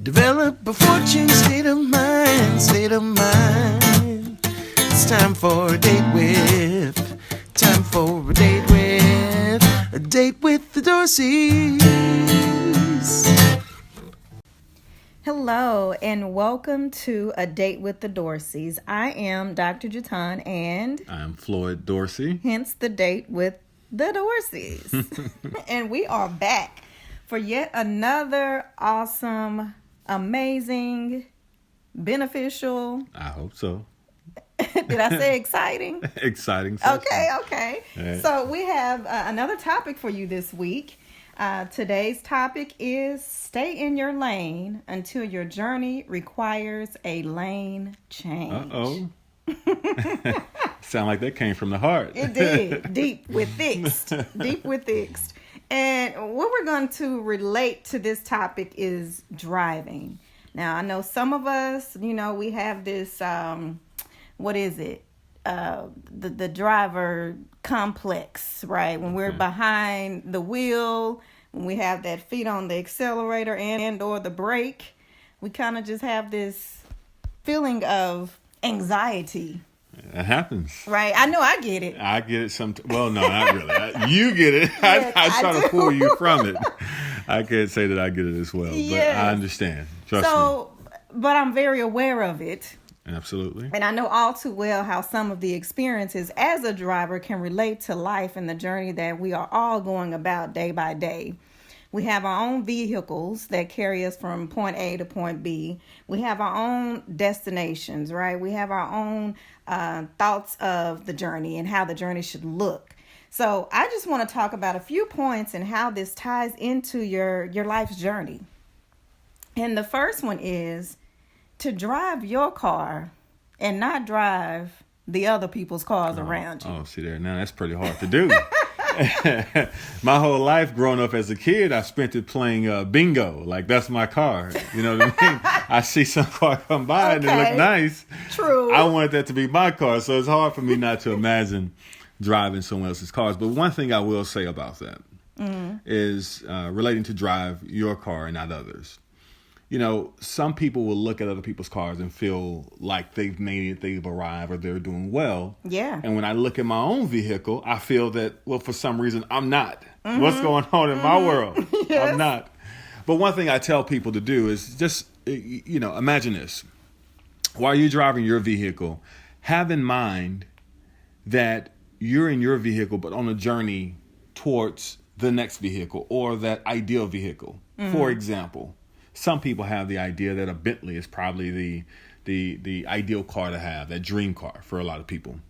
Develop a fortune, state of mind, state of mind. It's time for a date with, time for a date with the Dorseys. Hello and welcome to A Date with the Dorseys. I am Dr. Jatan and I'm Floyd Dorsey. hence the date with the Dorseys. And we are back for yet another awesome, amazing, beneficial. I hope so. Did I say exciting? Exciting session. Okay. Right. So we have another topic for you this week. Today's topic is stay in your lane until your journey requires a lane change. Uh-oh. Sound like that came from the heart. It did. Deep with fixed. And what we're going to relate to this topic is driving. Now, I know some of us, we have this, what is it? The driver complex, right? When we're behind the wheel, when we have that feet on the accelerator and or the brake, we kind of just have this feeling of anxiety. That happens. Right? I know I get it. I get it well, no, not really. You get it. Yes, I try I to pull do. you from it. I can't say that I get it as well, Yes. but I understand. Trust me. But I'm very aware of it. Absolutely. And I know all too well how some of the experiences as a driver can relate to life and the journey that we are all going about day by day. We have our own vehicles that carry us from point A to point B. We have our own destinations, right? We have our own thoughts of the journey and how the journey should look. So I just want to talk about a few points and how this ties into your life's journey. And the first one is to drive your car and not drive the other people's cars around you. Oh, see there. Now that's pretty hard to do. My whole life growing up as a kid, I spent it playing bingo. Like, that's my car. You know what I mean? I see some car come by and they look nice. True. I wanted that to be my car. So it's hard for me not to imagine driving someone else's cars. But one thing I will say about that is relating to drive your car and not others. Some people will look at other people's cars and feel like they've made it, they've arrived, or they're doing well. Yeah. And when I look at my own vehicle, I feel that, well, for some reason, I'm not. What's going on in my world? Yes. I'm not. But one thing I tell people to do is just, imagine this. While you're driving your vehicle, have in mind that you're in your vehicle, but on a journey towards the next vehicle or that ideal vehicle. For example, some people have the idea that a Bentley is probably the ideal car to have, that dream car for a lot of people.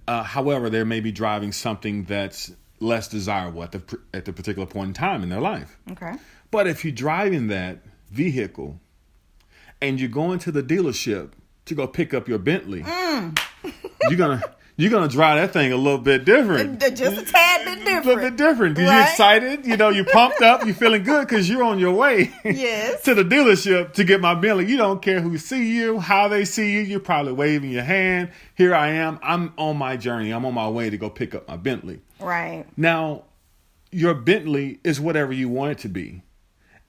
However, they may be driving something that's less desirable at the particular point in time in their life. Okay. But if you're driving that vehicle and you're going to the dealership to go pick up your Bentley, you're gonna drive that thing a little bit different. Just a tad bit different. A little bit different. Because Right? you're excited, you're pumped up, you're feeling good because you're on your way Yes. to the dealership to get my Bentley. You don't care who see you, how they see you. You're probably waving your hand. Here I am. I'm on my journey. I'm on my way to go pick up my Bentley. Right. Now, your Bentley is whatever you want it to be.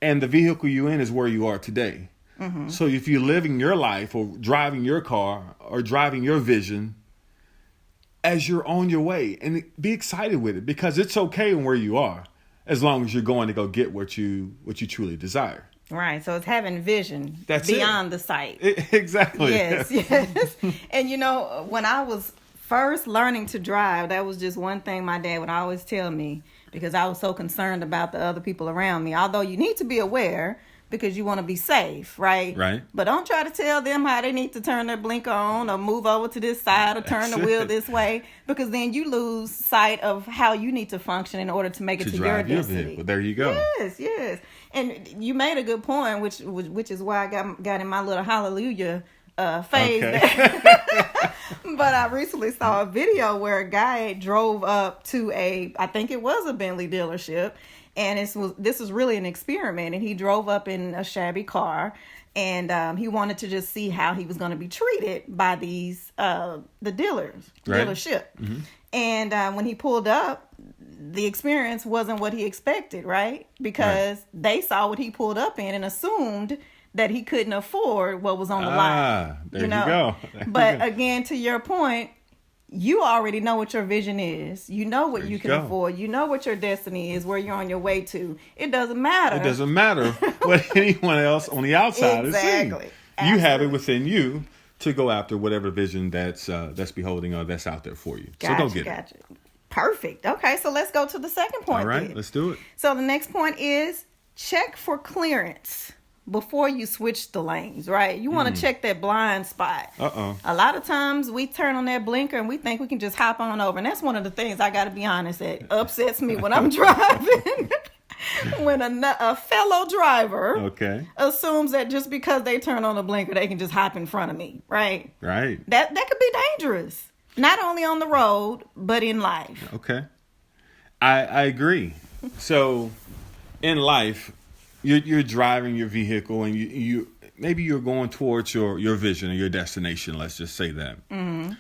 And the vehicle you're in is where you are today. So if you're living your life or driving your car or driving your vision as you're on your way, and be excited with it, because it's okay where you are as long as you're going to go get what you truly desire. Right. So it's having vision That's beyond the sight. Exactly. Yes. And when I was first learning to drive, that was just one thing my dad would always tell me, because I was so concerned about the other people around me. Although you need to be aware because you want to be safe, right? Right. But don't try to tell them how they need to turn their blinker on or move over to this side or turn the wheel this way, because then you lose sight of how you need to function in order to make it to your drive your destiny. vehicle. There you go. Yes. And you made a good point, which is why I got in my little hallelujah phase. Okay. But I recently saw a video where a guy drove up to I think it was a Bentley dealership, and this was really an experiment. And he drove up in a shabby car, and he wanted to just see how he was going to be treated by the dealership. Mm-hmm. And when he pulled up, the experience wasn't what he expected, right? Because they saw what he pulled up in and assumed that he couldn't afford what was on the line. There you go. But again, to your point, you already know what your vision is. You know what you can afford. You know what your destiny is, where you're on your way to. It doesn't matter. It doesn't matter what anyone else on the outside is seeing. You have it within you to go after whatever vision that's beholding or that's out there for you. So go get it. Perfect. Okay, so let's go to the second point. All right, let's do it. So the next point is check for clearance before you switch the lanes, right? You want to check that blind spot. A lot of times we turn on that blinker and we think we can just hop on over. And that's one of the things, I got to be honest, that upsets me when I'm driving. When a fellow driver assumes that just because they turn on the blinker, they can just hop in front of me, right? Right. That could be dangerous. Not only on the road, but in life. Okay. I agree. So in life, you're driving your vehicle and you maybe you're going towards your vision or your destination. Let's just say that. Mm-hmm.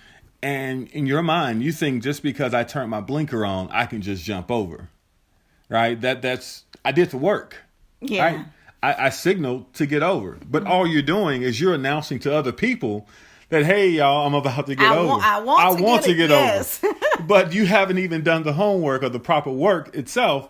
And in your mind, you think just because I turned my blinker on, I can just jump over. Right? That's I did the work. Yeah. Right? I signaled to get over. But all you're doing is you're announcing to other people that, hey, y'all, I'm about to get over. I want to get over. But you haven't even done the homework or the proper work itself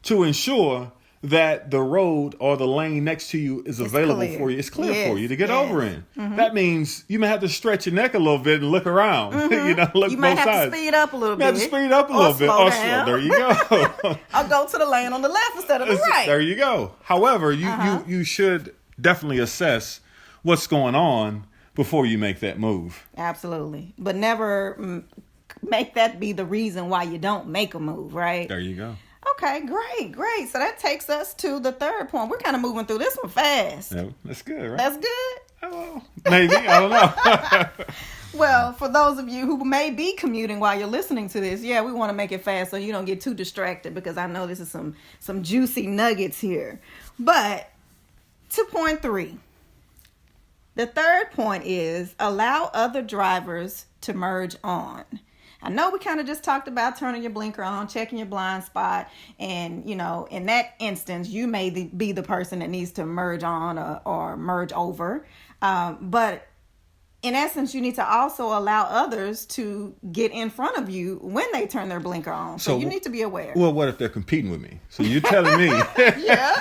to ensure that the road or the lane next to you is available for you. It's clear for you to get over in. Mm-hmm. That means you may have to stretch your neck a little bit and look around. Mm-hmm. Look you both might have sides. to speed up a little bit. You have to speed up a little bit. Slow down. There you go. I'll go to the lane on the left instead of the right. There you go. However, you should definitely assess what's going on before you make that move. Absolutely. But never make that be the reason why you don't make a move, right? There you go. Okay, great. So that takes us to the third point. We're kind of moving through this one fast. Yeah, that's good, right? That's good? Oh, maybe. I don't know. Well, for those of you who may be commuting while you're listening to this, we want to make it fast so you don't get too distracted, because I know this is some juicy nuggets here. But to point 3. The third point is allow other drivers to merge on. I know we kind of just talked about turning your blinker on, checking your blind spot. And, in that instance, you may be the person that needs to merge on or merge over. But in essence, you need to also allow others to get in front of you when they turn their blinker on. So you need to be aware. Well, what if they're competing with me? So you're telling me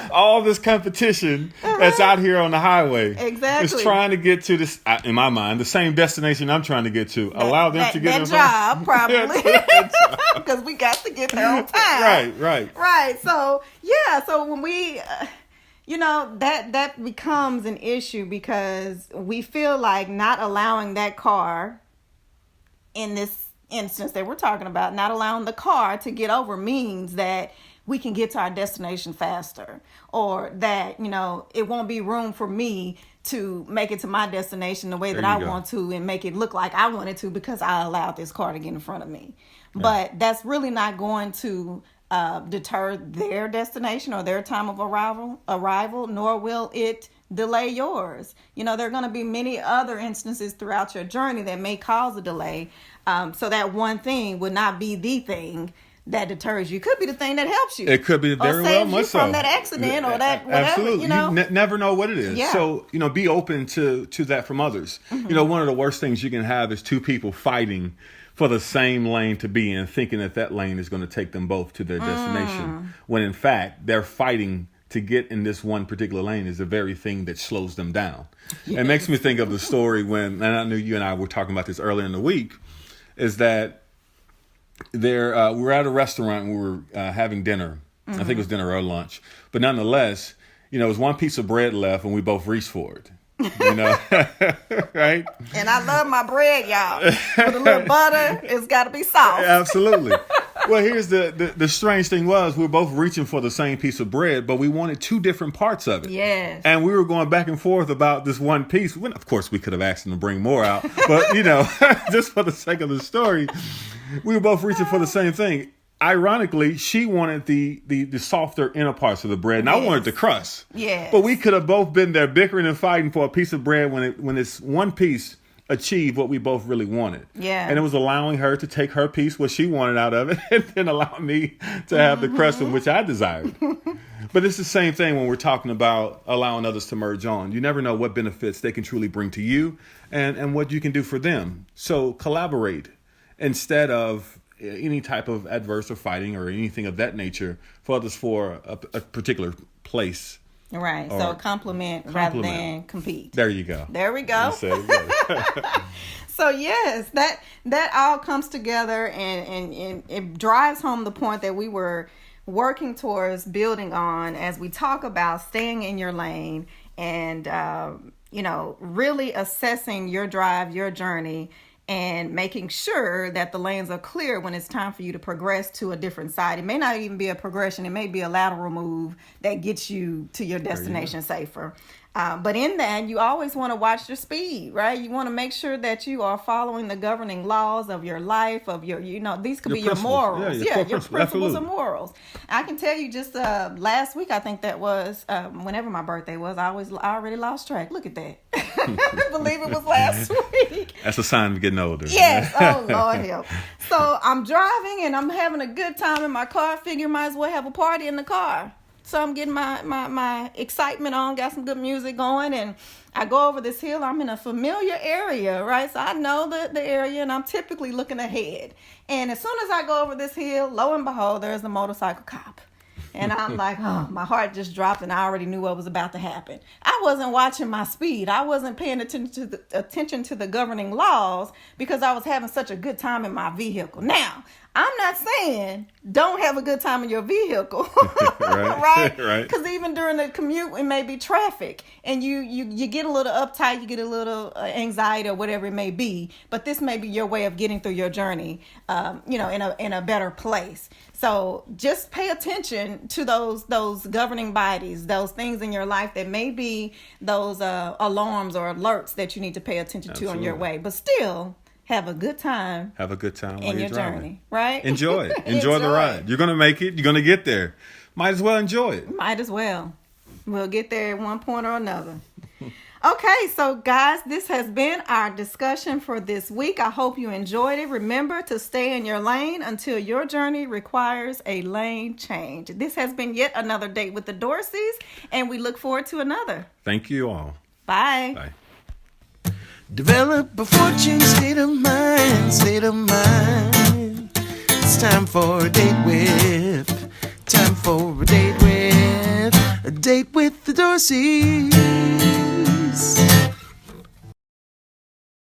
all this competition that's out here on the highway is trying to get to this, in my mind, the same destination I'm trying to get to. Allow them to get in front. Probably. Because we got to get there on time. Right. So when we... that becomes an issue, because we feel like not allowing that car, in this instance that we're talking about, not allowing the car to get over means that we can get to our destination faster, or that, it won't be room for me to make it to my destination the way that I want to and make it look like I wanted to because I allowed this car to get in front of me. Yeah. But that's really not going to deter their destination or their time of arrival, nor will it delay yours. There are going to be many other instances throughout your journey that may cause a delay. So that one thing would not be the thing that deters you. It could be the thing that helps you. It could be very well much so. From that accident or that whatever. Absolutely. You never know what it is. Yeah. So, be open to that from others. Mm-hmm. One of the worst things you can have is two people fighting for the same lane to be in, thinking that lane is going to take them both to their destination, when in fact they're fighting to get in this one particular lane is the very thing that slows them down. Yes. It makes me think of the story and I knew you and I were talking about this earlier in the week, is that we were at a restaurant and we were having dinner. Mm-hmm. I think it was dinner or lunch, but nonetheless, it was one piece of bread left and we both reached for it. Right? And I love my bread, y'all. With a little butter, it's got to be soft. Absolutely. Well, here's the strange thing was we were both reaching for the same piece of bread, but we wanted two different parts of it. Yes. And we were going back and forth about this one piece. When, of course, we could have asked them to bring more out, but just for the sake of the story, we were both reaching for the same thing. Ironically, she wanted the softer inner parts of the bread, and I wanted the crust. Yes. But we could have both been there bickering and fighting for a piece of bread when it's one piece achieve what we both really wanted. Yeah. And it was allowing her to take her piece, what she wanted out of it, and then allowing me to have the crust in which I desired. But it's the same thing when we're talking about allowing others to merge on. You never know what benefits they can truly bring to you and what you can do for them. So collaborate instead of any type of adverse or fighting or anything of that nature for others for a particular place. Right. So compliment rather than compete. There you go. There we go. So yes, that all comes together and it drives home the point that we were working towards building on as we talk about staying in your lane and really assessing your drive, your journey, and making sure that the lanes are clear when it's time for you to progress to a different side. It may not even be a progression. It may be a lateral move that gets you to your destination safer. But in that, you always want to watch your speed, right? You want to make sure that you are following the governing laws of your life, of your, these could be your morals. Your principles and morals. I can tell you just last week, I think that was, whenever my birthday was, I already lost track. Look at that. I believe it was last week. That's a sign of getting older. Yes. Oh, Lord help. So I'm driving and I'm having a good time in my car. Figure might as well have a party in the car. So I'm getting my excitement on, got some good music going, and I go over this hill. I'm in a familiar area, right? So I know the area, and I'm typically looking ahead. And as soon as I go over this hill, lo and behold, there's a motorcycle cop. And I'm like, oh, my heart just dropped, and I already knew what was about to happen. I wasn't watching my speed. I wasn't paying attention to the governing laws because I was having such a good time in my vehicle. Now, I'm not saying don't have a good time in your vehicle, right? Because even during the commute, it may be traffic, and you get a little uptight, you get a little anxiety or whatever it may be. But this may be your way of getting through your journey, in a better place. So just pay attention to those governing bodies, those things in your life that may be those alarms or alerts that you need to pay attention to on your way. But still, have a good time. Have a good time while in you're your driving. Journey, right? Enjoy it. Enjoy the ride. You're going to make it. You're going to get there. Might as well enjoy it. Might as well. We'll get there at one point or another. Okay, so guys, this has been our discussion for this week. I hope you enjoyed it. Remember to stay in your lane until your journey requires a lane change. This has been yet another date with the Dorseys, and we look forward to another. Thank you all. Bye. Bye. Develop a fortune state of mind, state of mind. It's time for a date with a date with the Dorseys.